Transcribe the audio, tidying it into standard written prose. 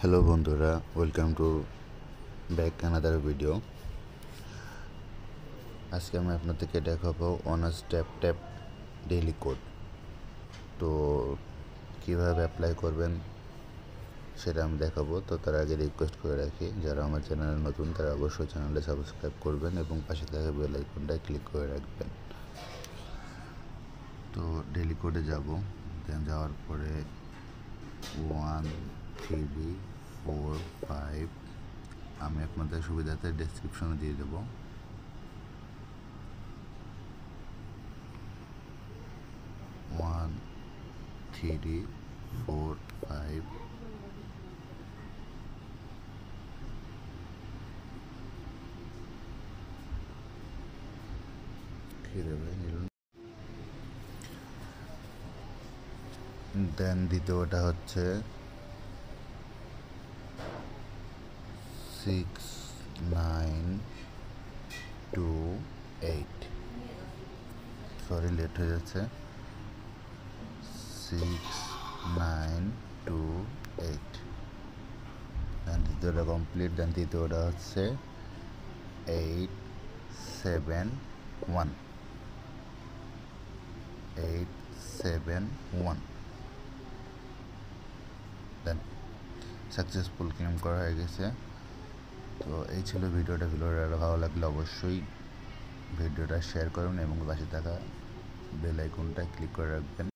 Hello বন্ধুরা, welcome to back another video. আজকে আমি আপনাদেরকে দেখাবো অনার্স ট্যাপ ডেইলি কোড। তো কীভাবে অ্যাপ্লাই করবেন সেটা আমি দেখাবো। তো তার আগে রিকোয়েস্ট করে রাখি, যারা আমার চ্যানেলে নতুন তারা অবশ্যই চ্যানেলটা সাবস্ক্রাইব করবেন এবং পাশে থাকা বেল আইকনটা ক্লিক করে রাখবেন। তো ডেইলি কোডে যাব, দেন যাওয়ার পরে 1, 3, 4, 5 আমি আপনাদের সুবিধাতে ডেসক্রিপশনে দিয়ে দেবো। 1, 3, 4, 5 দেন দ্বিতীয়টা হচ্ছে 6, 9, 2, 8। সরি, লেট হয়ে যাচ্ছে। 6, 9, 2, 8। দেন দ্বিতীয়টা কমপ্লিট। দেন তৃতীয়টা হচ্ছে 8, 7, 1। 8, 7, 1। দেন সাকসেসফুল ক্লেম করা হয়ে গেছে। তো এই ছিল ভিডিওটা ভালো লাগলে অবশ্যই ভিডিওটা শেয়ার করুন এবং পাশে থাকা বেল আইকনটা ক্লিক করে রাখবেন।